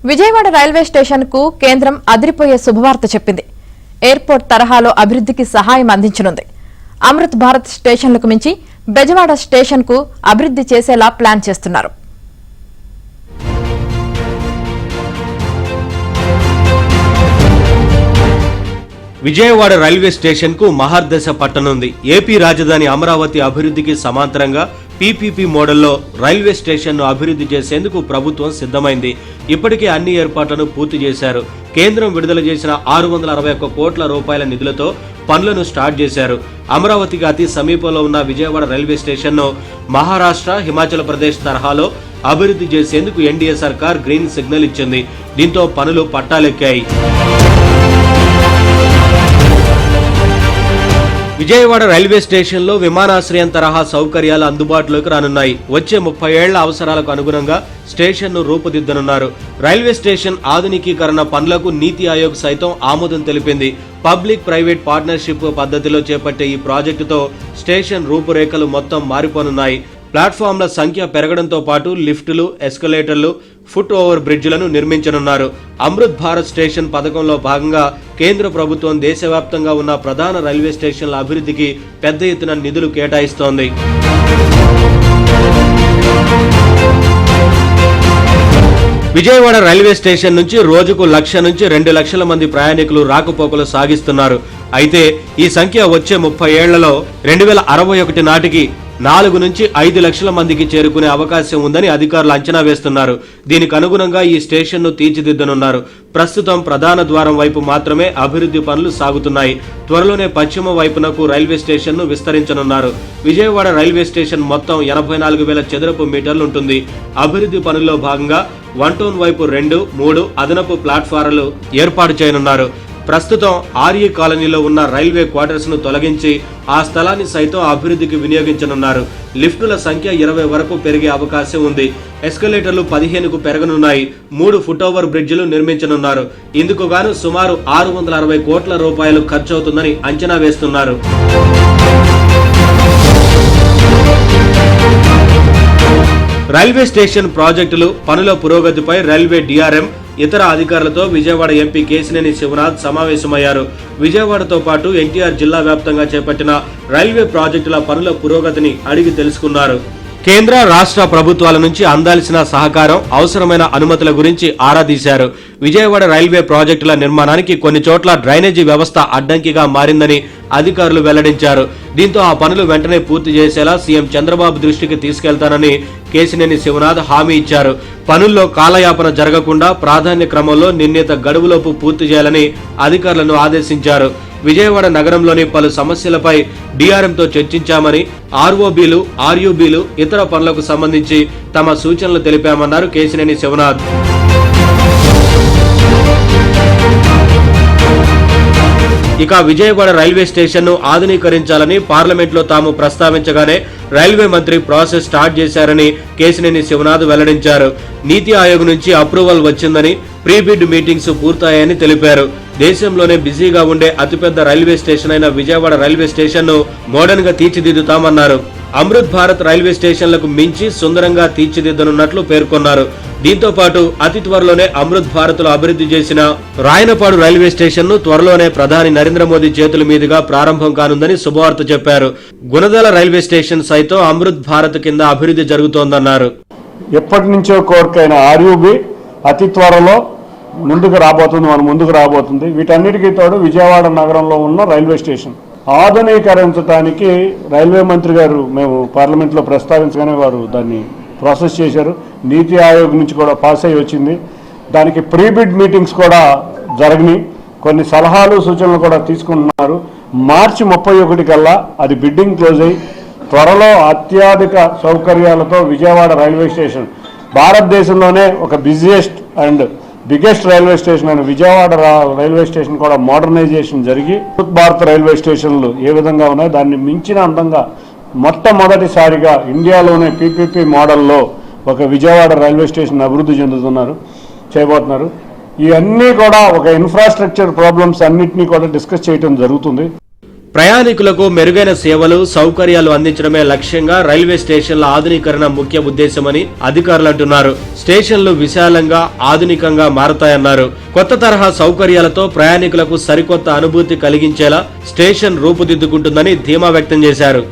Vijayawada railway station కు కేంద్రం అదిరిపోయే శుభవార్త చెప్పింది. ఎయిర్పోర్ట్ తరహాలో అభివృద్ధికి సహాయం అందించనుంది. అమృత్ భారత్ స్టేషన్లకు మించి బెజవాడ స్టేషన్ కు అభివృద్ధి చేసేలా ప్లాన్ చేస్తున్నారు. విజయవాడ రైల్వే స్టేషన్ కు మహర్దశ పట్టనుంది. ఏపీ రాజధాని అమరావతి అభివృద్ధికి సమాంతరంగా పీపీపీ మోడల్లో రైల్వే స్టేషన్ను అభివృద్ధి చేసేందుకు ప్రభుత్వం సిద్ధమైంది. ఇప్పటికే అన్ని ఏర్పాట్లను పూర్తి చేశారు. కేంద్రం విడుదల చేసిన 661 కోట్ల రూపాయల నిధులతో పనులను స్టార్ట్ చేశారు. అమరావతికి అతి సమీపంలో ఉన్న విజయవాడ రైల్వే స్టేషన్ను మహారాష్ట్ర, హిమాచల్ ప్రదేశ్ తరహాలో అభివృద్ధి చేసేందుకు ఎన్డీఏ సర్కార్ గ్రీన్ సిగ్నల్ ఇచ్చింది. దీంతో పనులు పట్టాలెక్కాయి. విజయవాడ రైల్వే స్టేషన్లో విమానాశ్రయం తరహా సౌకర్యాలు అందుబాటులోకి రానున్నాయి. వచ్చే 30 ఏళ్ల అవసరాలకు అనుగుణంగా స్టేషన్ను రూపుదిద్దనున్నారు. రైల్వే స్టేషన్ ఆధునికీకరణ పనులకు నీతి ఆయోగ్ సైతం ఆమోదం తెలిపింది. పబ్లిక్ ప్రైవేట్ పార్ట్నర్షిప్ పద్ధతిలో చేపట్టే ఈ ప్రాజెక్టుతో స్టేషన్ రూపురేఖలు మొత్తం మారిపోనున్నాయి. ప్లాట్ఫామ్ల సంఖ్య పెరగడంతో పాటు లిఫ్టులు, ఎస్కలేటర్లు, ఫుట్ ఓవర్ బ్రిడ్జ్లను నిర్మించనున్నారు. అమృత్ భారత్ స్టేషన్ పథకంలో భాగంగా కేంద్ర ప్రభుత్వం దేశవ్యాప్తంగా ఉన్న ప్రధాన రైల్వే స్టేషన్ల అభివృద్ధికి పెద్ద ఎత్తున నిధులు కేటాయిస్తోంది. విజయవాడ రైల్వే స్టేషన్ నుంచి రోజుకు 1,00,000 నుంచి 2 లక్షల మంది ప్రయాణికులు రాకపోకలు సాగిస్తున్నారు. అయితే ఈ సంఖ్య వచ్చే 30 ఏళ్లలో 2061 నాటికి 4 నుంచి 5 లక్షల మందికి చేరుకునే అవకాశం ఉందని అధికారులు అంచనా వేస్తున్నారు. దీనికి అనుగుణంగా ఈ స్టేషన్ను తీర్చిదిద్దనున్నారు. ప్రస్తుతం ప్రధాన ద్వారం వైపు మాత్రమే అభివృద్ధి పనులు సాగుతున్నాయి. త్వరలోనే పశ్చిమ వైపునకు రైల్వే స్టేషన్ను విస్తరించనున్నారు. విజయవాడ రైల్వే స్టేషన్ మొత్తం 84,000 చదరపు మీటర్లు ఉంటుంది. అభివృద్ధి పనుల్లో భాగంగా 1 టౌన్ వైపు 2, 3 అదనపు ప్లాట్ఫారాలు ఏర్పాటు చేయనున్నారు. ప్రస్తుతం ఆర్ఈ కాలనీలో ఉన్న రైల్వే క్వార్టర్స్ ను తొలగించి ఆ స్థలాన్ని సైతం అభివృద్ధికి వినియోగించనున్నారు. లిఫ్టుల సంఖ్య 20 వరకు పెరిగే అవకాశం ఉంది. ఎస్కలేటర్లు 15కు పెరగనున్నాయి. 3 ఫుట్ ఓవర్ బ్రిడ్జిలు నిర్మించనున్నారు. ఇందుకు గాను సుమారు 660 కోట్ల రూపాయలు ఖర్చవుతుందని అంచనా వేస్తున్నారు. రైల్వే స్టేషన్ ప్రాజెక్టులు పనుల పురోగతిపై రైల్వే డిఆర్ఎం ఇతర అధికారులతో విజయవాడ ఎంపీ కేశినేని శివనాథ్ సమావేశమయ్యారు. విజయవాడతో పాటు ఎన్టీఆర్ జిల్లా వ్యాప్తంగా చేపట్టిన రైల్వే ప్రాజెక్టుల పనుల పురోగతిని అడిగి తెలుసుకున్నారు. కేంద్ర, రాష్ట్ర ప్రభుత్వాల నుంచి అందాల్సిన సహకారం, అవసరమైన అనుమతుల గురించి ఆరా తీశారు. విజయవాడ రైల్వే ప్రాజెక్టుల నిర్మాణానికి కొన్ని చోట్ల డ్రైనేజీ వ్యవస్థ అడ్డంకిగా మారిందని అధికారులు వెల్లడించారు. దీంతో ఆ పనులు వెంటనే పూర్తి చేసేలా సీఎం చంద్రబాబు దృష్టికి తీసుకెళ్తానని కేశినేని శివనాథ్ హామీ ఇచ్చారు. పనుల్లో కాలయాపన జరగకుండా ప్రాధాన్య క్రమంలో నిర్ణీత గడువులోపు పూర్తి చేయాలని అధికారులను ఆదేశించారు. విజయవాడ నగరంలోని పలు సమస్యలపై డిఆర్ఎంతో చర్చించామని, ఆర్ఓబీలు, ఆర్యూబీలు, ఇతర పనులకు సంబంధించి తమ సూచనలు తెలిపామన్నారు కేశినేని శివనాథ్. ఇక విజయవాడ రైల్వే స్టేషన్ను ఆధునీకరించాలని పార్లమెంట్లో తాము ప్రస్తావించగానే రైల్వే మంత్రి ప్రాసెస్ స్టార్ట్ చేశారని కేశినేని శివనాథ్ వెల్లడించారు. నీతి ఆయోగ్ నుంచి అప్రూవల్ వచ్చిందని, ప్రీబిడ్ మీటింగ్స్ పూర్తయ్యాయని తెలిపారు. దేశంలోనే బిజీగా ఉండే అతిపెద్ద రైల్వే స్టేషన్ అయిన విజయవాడ రైల్వే స్టేషన్ ను మోడర్న్ గా తీర్చిదిద్దుతామన్నారు. అమృత్ భారత్ రైల్వే స్టేషన్లకు మించి సుందరంగా తీర్చిదిద్దనున్నట్లు పేర్కొన్నారు. దీంతో పాటు అతి త్వరలోనే అమృత్ భారత్ లో అభివృద్ధి చేసిన రాయనపాడు రైల్వే స్టేషన్ ను త్వరలోనే ప్రధాని నరేంద్ర మోదీ చేతుల మీదుగా ప్రారంభం కానుందని శుభవార్త చెప్పారు. గుణదల రైల్వే స్టేషన్ సైతం అమృత్ భారత్ కింద అభివృద్ధి జరుగుతోందన్నారు. ఎప్పటి నుంచో కోరికైన ఆర్యూబీ అతి త్వరలో మన ముందుకు రాబోతుంది. వీటన్నిటికీ తోడు విజయవాడ నగరంలో ఉన్న రైల్వే స్టేషన్ ఆధునీకరించడానికి రైల్వే మంత్రి గారు మేము పార్లమెంట్లో ప్రస్తావించగానే వారు దాన్ని ప్రాసెస్ చేశారు. నీతి ఆయోగ్ నుంచి కూడా పాస్ అయ్యి వచ్చింది. దానికి ప్రీబిడ్ మీటింగ్స్ కూడా జరిగినాయి. కొన్ని సలహాలు, సూచనలు కూడా తీసుకుంటున్నారు. మార్చి 31 కల్లా అది బిడ్డింగ్ క్లోజ్ అయ్యి త్వరలో అత్యాధిక సౌకర్యాలతో విజయవాడ రైల్వే స్టేషన్ భారతదేశంలోనే ఒక busiest and biggest railway station అయిన విజయవాడ రైల్వే స్టేషన్ కూడా మోడర్నైజేషన్ జరిగి భారత రైల్వే స్టేషన్లు ఏ విధంగా ఉన్నాయో దాన్ని మించిన అందంగా మొట్టమొదటిసారిగా ఇండియాలోనే పీపీపీ మోడల్లో ఒక విజయవాడ రైల్వే స్టేషన్ అభివృద్ధి చేయబోతున్నారు. ఇవన్నీ కూడా ఒక ఇన్ఫ్రాస్ట్రక్చర్ ప్రాబ్లమ్స్ అన్నింటినీ కూడా డిస్కస్ చేయడం జరుగుతుంది. ప్రయాణికులకు మెరుగైన సేవలు సౌకర్యాలు అందించడమే లక్ష్యంగా రైల్వే స్టేషన్ల ఆధునీకరణ ముఖ్య ఉద్దేశమని అధికారులు అంటున్నారు. స్టేషన్లు విశాలంగా ఆధునికంగా మారతాయన్నారు. కొత్త తరహా సౌకర్యాలతో ప్రయాణికులకు సరికొత్త అనుభూతి కలిగించేలా స్టేషన్ రూపుదిద్దుకుంటుందని ధీమా వ్యక్తం చేశారు.